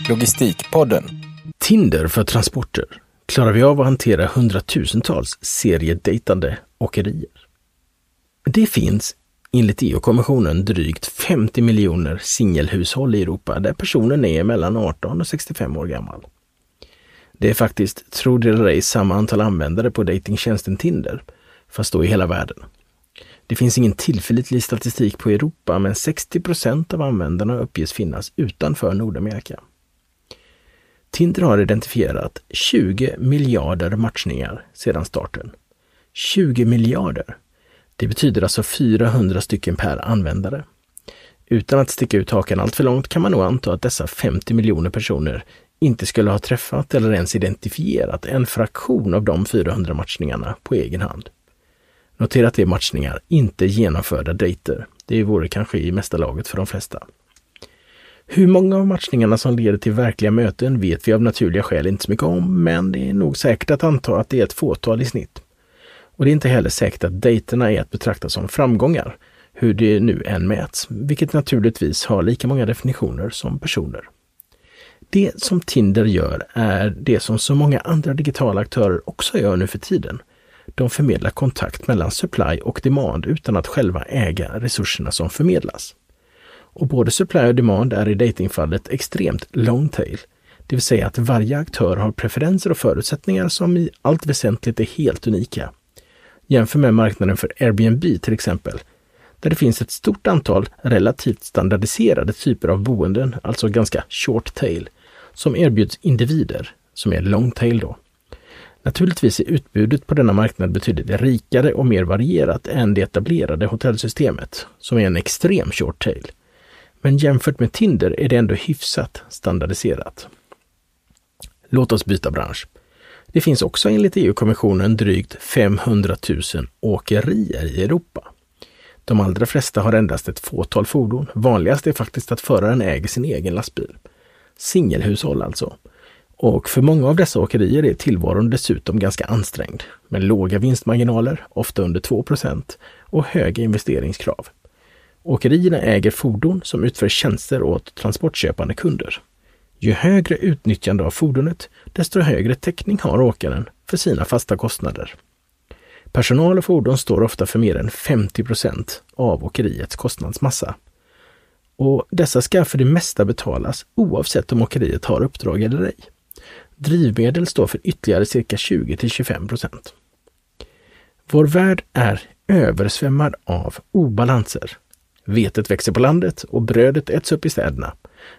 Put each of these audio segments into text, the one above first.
Logistikpodden. Tinder för transporter. Klarar vi av att hantera hundratusentals seriedejtande åkerier? Det finns enligt EU-kommissionen drygt 50 miljoner singelhushåll i Europa där personen är mellan 18 och 65 år gammal. Det är faktiskt, tror det eller ej, samma antal användare på datingtjänsten Tinder, fast då i hela världen. Det finns ingen tillförlitlig statistik på Europa, men 60% av användarna uppges finnas utanför Nordamerika. Tinder har identifierat 20 miljarder matchningar sedan starten. 20 miljarder! Det betyder alltså 400 stycken per användare. Utan att sticka ut hakan allt för långt kan man nog anta att dessa 50 miljoner personer inte skulle ha träffat eller ens identifierat en fraktion av de 400 matchningarna på egen hand. Notera att det är matchningar, inte genomförda dejter. Det vore kanske i mesta laget för de flesta. Hur många av matchningarna som leder till verkliga möten vet vi av naturliga skäl inte så mycket om, men det är nog säkert att anta att det är ett fåtal i snitt. Och det är inte heller säkert att dejterna är att betrakta som framgångar, hur det nu än mäts, vilket naturligtvis har lika många definitioner som personer. Det som Tinder gör är det som så många andra digitala aktörer också gör nu för tiden. De förmedlar kontakt mellan supply och demand utan att själva äga resurserna som förmedlas. Och både supply och demand är i datingfallet extremt long tail, det vill säga att varje aktör har preferenser och förutsättningar som i allt väsentligt är helt unika. Jämför med marknaden för Airbnb till exempel, där det finns ett stort antal relativt standardiserade typer av boenden, alltså ganska short tail, som erbjuds individer, som är long tail då. Naturligtvis är utbudet på denna marknad betydligt rikare och mer varierat än det etablerade hotellsystemet, som är en extrem short tail. Men jämfört med Tinder är det ändå hyfsat standardiserat. Låt oss byta bransch. Det finns också enligt EU-kommissionen drygt 500 000 åkerier i Europa. De allra flesta har endast ett fåtal fordon. Vanligast är faktiskt att föraren äger sin egen lastbil. Singelhushåll alltså. Och för många av dessa åkerier är tillvaron dessutom ganska ansträngd, med låga vinstmarginaler, ofta under 2%, och höga investeringskrav. Åkerierna äger fordon som utför tjänster åt transportköpande kunder. Ju högre utnyttjande av fordonet, desto högre täckning har åkaren för sina fasta kostnader. Personal och fordon står ofta för mer än 50% av åkeriets kostnadsmassa. Och dessa ska för det mesta betalas oavsett om åkeriet har uppdrag eller ej. Drivmedel står för ytterligare cirka 20-25%. Vår värld är översvämmad av obalanser. Vetet växer på landet och brödet äts upp i städerna.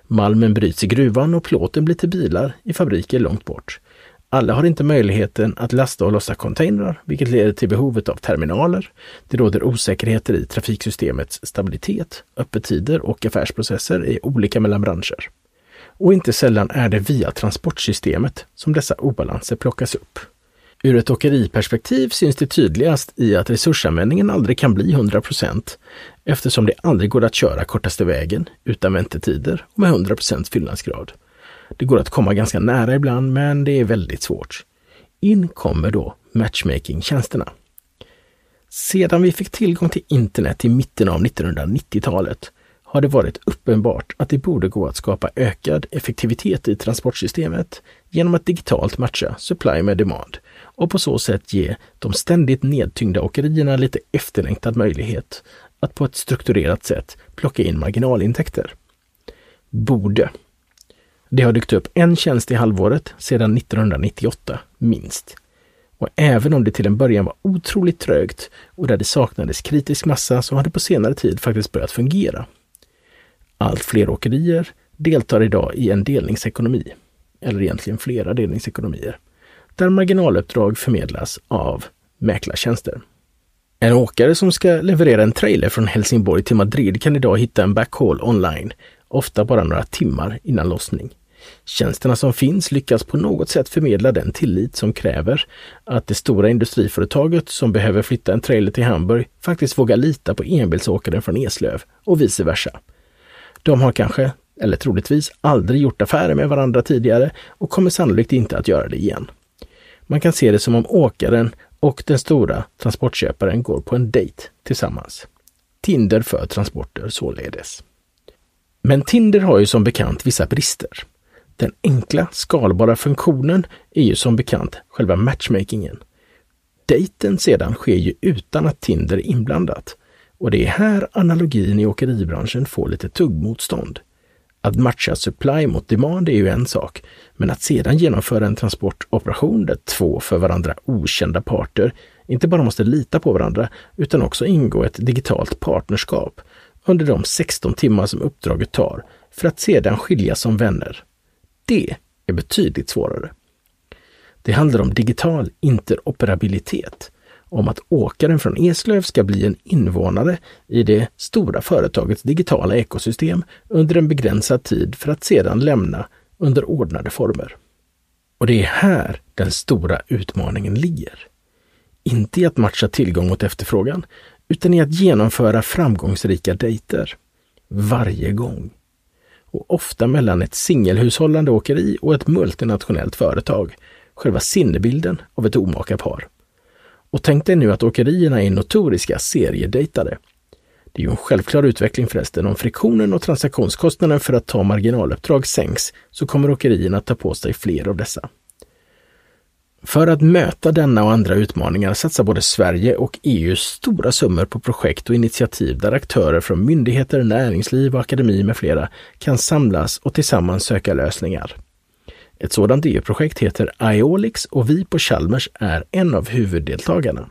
Malmen bryts i gruvan och plåten blir till bilar i fabriker långt bort. Alla har inte möjligheten att lasta och lossa containrar, vilket leder till behovet av terminaler. Det råder osäkerheter i trafiksystemets stabilitet, öppettider och affärsprocesser är olika mellan branscher. Och inte sällan är det via transportsystemet som dessa obalanser plockas upp. Ur ett åkeriperspektiv syns det tydligast i att resursanvändningen aldrig kan bli 100%, eftersom det aldrig går att köra kortaste vägen utan väntetider och med 100% fyllnadsgrad. Det går att komma ganska nära ibland, men det är väldigt svårt. In kommer då matchmaking-tjänsterna. Sedan vi fick tillgång till internet i mitten av 1990-talet har det varit uppenbart att det borde gå att skapa ökad effektivitet i transportsystemet genom att digitalt matcha supply med demand och på så sätt ge de ständigt nedtyngda åkerierna lite efterlängtad möjlighet att på ett strukturerat sätt plocka in marginalintäkter. Borde. Det har dykt upp en tjänst i halvåret sedan 1998, minst. Och även om det till en början var otroligt trögt och där det saknades kritisk massa så har det på senare tid faktiskt börjat fungera. Allt fler åkerier deltar idag i en delningsekonomi, eller egentligen flera delningsekonomier, där marginaluppdrag förmedlas av mäklartjänster. En åkare som ska leverera en trailer från Helsingborg till Madrid kan idag hitta en backhaul online, ofta bara några timmar innan lossning. Tjänsterna som finns lyckas på något sätt förmedla den tillit som kräver att det stora industriföretaget som behöver flytta en trailer till Hamburg faktiskt vågar lita på enbilsåkaren från Eslöv och vice versa. De har kanske, eller troligtvis, aldrig gjort affärer med varandra tidigare och kommer sannolikt inte att göra det igen. Man kan se det som om åkaren och den stora transportköparen går på en dejt tillsammans. Tinder för transporter således. Men Tinder har ju som bekant vissa brister. Den enkla, skalbara funktionen är ju som bekant själva matchmakingen. Dejten sedan sker ju utan att Tinder är inblandat. Och det är här analogin i åkeribranschen får lite tuggmotstånd. Att matcha supply mot demand är ju en sak, men att sedan genomföra en transportoperation där två för varandra okända parter inte bara måste lita på varandra utan också ingå ett digitalt partnerskap under de 16 timmar som uppdraget tar för att sedan skiljas som vänner. Det är betydligt svårare. Det handlar om digital interoperabilitet, om att åkaren från Eslöv ska bli en invånare i det stora företagets digitala ekosystem under en begränsad tid för att sedan lämna under ordnade former. Och det är här den stora utmaningen ligger. Inte i att matcha tillgång mot efterfrågan, utan i att genomföra framgångsrika dejter. Varje gång. Och ofta mellan ett singelhushållande åkeri och ett multinationellt företag. Själva sinnebilden av ett omaka par. Och tänk dig nu att åkerierna är notoriska seriedejtare. Det är ju en självklar utveckling förresten. Om friktionen och transaktionskostnaden för att ta marginaluppdrag sänks så kommer åkerierna att ta på sig fler av dessa. För att möta denna och andra utmaningar satsar både Sverige och EU stora summor på projekt och initiativ där aktörer från myndigheter, näringsliv och akademi med flera kan samlas och tillsammans söka lösningar. Ett sådant EU-projekt heter Iolix och vi på Chalmers är en av huvuddeltagarna.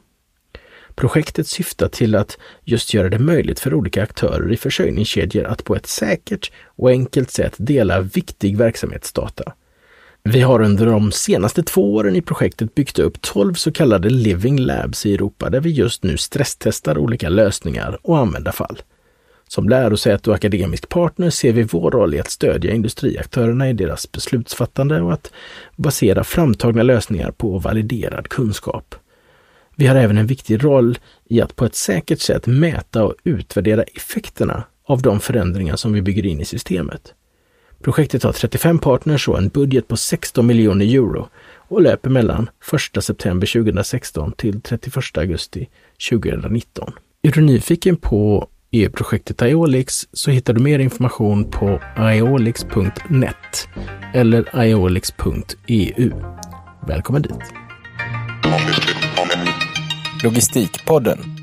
Projektet syftar till att just göra det möjligt för olika aktörer i försörjningskedjor att på ett säkert och enkelt sätt dela viktig verksamhetsdata. Vi har under de senaste 2 åren i projektet byggt upp 12 så kallade living labs i Europa där vi just nu stresstestar olika lösningar och användarfall. Som lärosäte och akademisk partner ser vi vår roll i att stödja industriaktörerna i deras beslutsfattande och att basera framtagna lösningar på validerad kunskap. Vi har även en viktig roll i att på ett säkert sätt mäta och utvärdera effekterna av de förändringar som vi bygger in i systemet. Projektet har 35 partners och en budget på 16 miljoner euro och löper mellan 1 september 2016 till 31 augusti 2019. Är du nyfiken på EU-projektet Iolix så hittar du mer information på iolix.net eller iolix.eu. Välkommen dit! Logistikpodden.